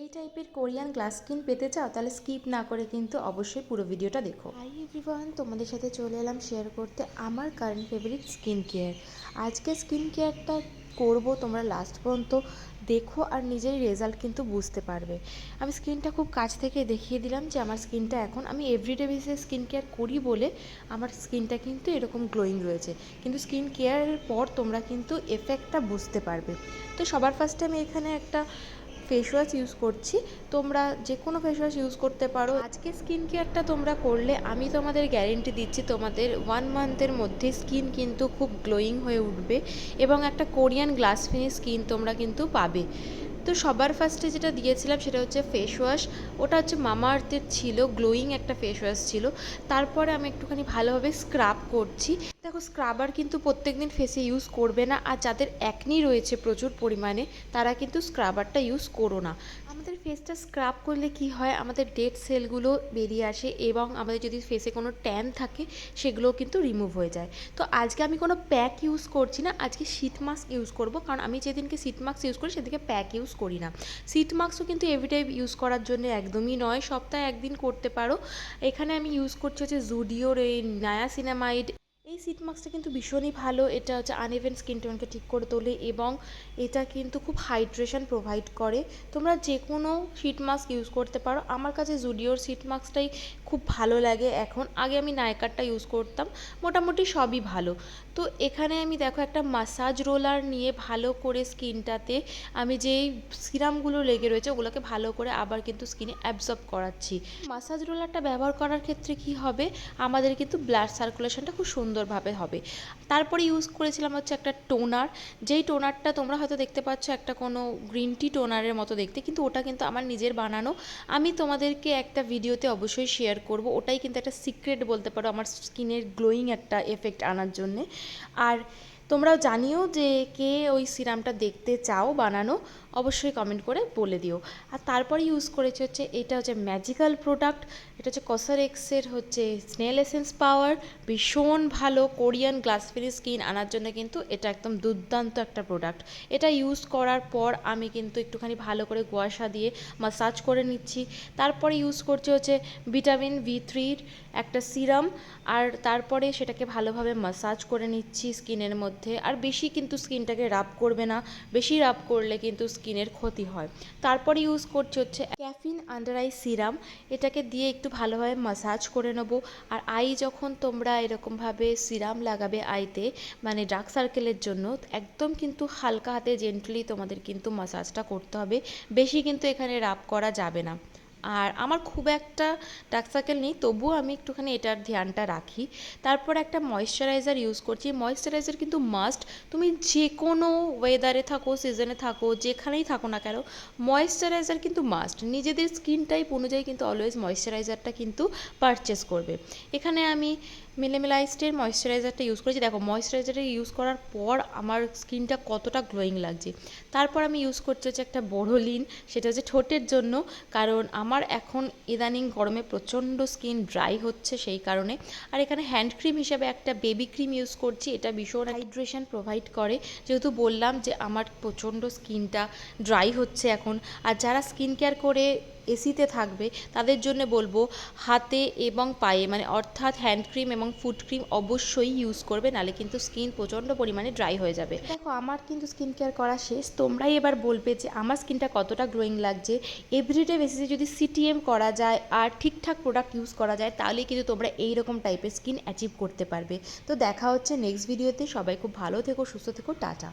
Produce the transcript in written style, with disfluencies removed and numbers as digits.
এই টাইপের Korean glass skin পেতে চাও তাহলে স্কিপ না করে কিন্তু অবশ্যই পুরো ভিডিওটা দেখো। হাই এভরিওয়ান, তোমাদের সাথে চলে এলাম শেয়ার করতে আমার কারেন্ট ফেভারিট স্কিন কেয়ার। আজকে স্কিন কেয়ারটা করব, তোমরা লাস্ট পর্যন্ত দেখো আর নিজের রেজাল্ট কিন্তু বুঝতে পারবে। আমি স্কিনটা খুব কাছ থেকে দেখিয়ে দিলাম যে আমার স্কিনটা এখন আমি এভরিডে বেসিসে স্কিন কেয়ার করি বলে আমার স্কিনটা কিন্তু এরকম গ্লোয়িং রয়েছে, কিন্তু স্কিন কেয়ারের পর তোমরা কিন্তু এফেক্টটা বুঝতে পারবে। তো সবার ফার্স্টে আমি এখানে একটা ফেস ওয়াশ ইউজ করছি। তোমরা যে কোনো ফেস ওয়াশ ইউজ করতে পারো। আজকে স্কিন কেয়ারটা তোমরা করলে আমি তোমাদের গ্যারেন্টি দিচ্ছি তোমাদের 1 মান্থের মধ্যে স্কিন কিন্তু খুব গ্লোয়িং হয়ে উঠবে এবং একটা কোরিয়ান গ্লাস ফিনিশ স্কিন তোমরা কিন্তু পাবে। তো সবার ফার্স্টে যেটা দিয়েছিলাম সেটা হচ্ছে ফেস ওয়াশ। ওটা হচ্ছে মামা আর্থের ছিল, গ্লোয়িং একটা ফেস ওয়াশ ছিল। তারপরে আমি একটুখানি ভালোভাবে স্ক্রাব করছি। দেখো, স্ক্রাবার কিন্তু প্রত্যেকদিন ফেসে ইউজ করবে না, আর যাদের অ্যাকনি রয়েছে প্রচুর পরিমাণে তারা কিন্তু স্ক্রাবারটা ইউজ করো না। আমাদের ফেসটা স্ক্রাব করলে কি হয়, আমাদের ডেড সেলগুলো বেরিয়ে আসে এবং আমাদের যদি ফেসে কোনো ট্যান থাকে সেগুলোও কিন্তু রিমুভ হয়ে যায়। তো আজকে আমি কোনো প্যাক ইউজ করছি না, আজকে শীত মাস্ক ইউজ করব, কারণ আমি যেদিনকে শীত মাস্ক ইউজ করি সেদিকে প্যাক ইউজ করি না। শীত মাস্কও কিন্তু এভরিডে ইউজ করার জন্য একদমই নয়, সপ্তাহে একদিন করতে পারো। এখানে আমি ইউজ করছি হচ্ছে জুডিওর এই নায়াসিনামাইড। এই শীত মাস্কটা কিন্তু ভীষণই ভালো। এটা হচ্ছে আনইভেন স্কিন টোনকে ঠিক করে তোলে এবং এটা কিন্তু খুব হাইড্রেশন প্রোভাইড করে। তোমরা যে কোনো শীট মাস্ক ইউজ করতে পারো। আমার কাছে জুডিওর শীট মাস্কটাই খুব ভালো লাগে এখন। আগে আমি নাইকারটা ইউজ করতাম, মোটামুটি সবই ভালো। তো এখানে আমি দেখো একটা মাসাজ রোলার নিয়ে ভালো করে স্কিনটাতে আমি যেই সিরামগুলো লেগে রয়েছে ওগুলোকে ভালো করে আবার কিন্তু স্কিনে অ্যাবজর্ব করাচ্ছি। মাসাজ রোলারটা ব্যবহার করার ক্ষেত্রে কি হবে, আমাদের কিন্তু ব্লাড সার্কুলেশনটা খুব সুন্দরভাবে হবে। তারপরে ইউজ করেছিলাম হচ্ছে একটা টোনার, যেই টোনারটা তোমরা হয়তো দেখতে পাচ্ছ একটা কোনো গ্রিন টি টোনারের মতো দেখতে, কিন্তু ওটা কিন্তু আমার নিজের বানানো। আমি তোমাদেরকে একটা ভিডিওতে অবশ্যই শেয়ার করব, ওটাই কিন্তু একটা সিক্রেট বলতে পারো আমার স্কিনের গ্লোয়িং একটা এফেক্ট আনার জন্যে। আর তোমরাও জানিও যে কে ওই সিরামটা দেখতে চাও বানানো, অবশ্যই কমেন্ট করে বলে দিও। আর তারপরে ইউজ করেছি হচ্ছে এটা হচ্ছে ম্যাজিক্যাল প্রোডাক্ট, এটা হচ্ছে কসারেক্সের হচ্ছে স্নেল এসেন্স পাওয়ার। ভীষণ ভালো কোরিয়ান গ্লাস ফিনিশ স্কিন আনার জন্য কিন্তু এটা একদম দুর্দান্ত একটা প্রোডাক্ট। এটা ইউজ করার পর আমি কিন্তু একটুখানি ভালো করে কুয়াশা দিয়ে মাসাজ করে নিচ্ছি। তারপরে ইউজ করছি হচ্ছে ভিটামিন V3-র একটা সিরাম, আর তারপরে সেটাকে ভালোভাবে মাসাজ করে নিচ্ছি স্কিনের মধ্যে। আর বেশি কিন্তু স্কিনটাকে রাব করবে না, বেশি রাব করলে কিন্তু স্কিনের ক্ষতি হয়। তারপরে ইউজ করছি হচ্ছে ক্যাফিন আন্ডার আই সিরাম, এটাকে দিয়ে একটু ভালোভাবে মাসাজ করে নেবো। আর আই যখন তোমরা এরকমভাবে সিরাম লাগাবে আইতে, মানে ডার্ক সার্কেলের জন্য, একদম কিন্তু হালকা হাতে জেন্টলি তোমাদের কিন্তু মাসাজটা করতে হবে, বেশি কিন্তু এখানে রাব করা যাবে না। আর আমার খুব একটা ডার্ক সার্কেল নেই, তবুও আমি একটুখানি এটার ধ্যানটা রাখি। তারপর একটা ময়েশ্চারাইজার ইউজ করছি। ময়েশ্চারাইজার কিন্তু মাস্ট, তুমি যে কোনো ওয়েদারে থাকো, সিজনে থাকো, যেখানেই থাকো না কেন, ময়েশ্চারাইজার কিন্তু মাস্ট। নিজেদের স্কিন টাইপ অনুযায়ী কিন্তু অলওয়েজ ময়েশ্চারাইজারটা কিন্তু পারচেস করবে। এখানে আমি মিনিমালিস্টের ময়েশ্চারাইজারটা ইউজ করেছি। দেখো ময়েশ্চারাইজারটা ইউজ করার পর আমার স্কিনটা কতটা গ্লোয়িং লাগছে। তারপর আমি ইউজ করছি হচ্ছে একটা বোরোলিন, সেটা হচ্ছে ঠোঁটের জন্য, কারণ আমার এখন ইদানিং গরমে প্রচণ্ড স্কিন ড্রাই হচ্ছে সেই কারণে। আর এখানে হ্যান্ড ক্রিম হিসেবে একটা বেবি ক্রিম ইউজ করছি, এটা ভীষণ হাইড্রেশন প্রোভাইড করে। যেহেতু বললাম যে আমার প্রচণ্ড স্কিনটা ড্রাই হচ্ছে এখন, আর যারা স্কিন কেয়ার করে এসিতে থাকবে তাদের জন্য বলবো হাতে এবং পায়ে, মানে অর্থাৎ হ্যান্ড ক্রিম এবং ফুট ক্রিম অবশ্যই ইউজ করবে, নাহলে কিন্তু স্কিন প্রচণ্ড পরিমাণে ড্রাই হয়ে যাবে। দেখো আমার কিন্তু স্কিন কেয়ার করা শেষ, তোমরাই এবার বলবে যে আমার স্কিনটা কতটা গ্লোয়িং লাগছে। এভরিডে বেসিসে যদি সিটিএম করা যায় আর ঠিকঠাক প্রোডাক্ট ইউজ করা যায় তাহলেই কিন্তু তোমরা এইরকম টাইপের স্কিন অ্যাচিভ করতে পারবে। তো দেখা হচ্ছে নেক্সট ভিডিওতে। সবাই খুব ভালো থেকো, সুস্থ থেকো, টাটা।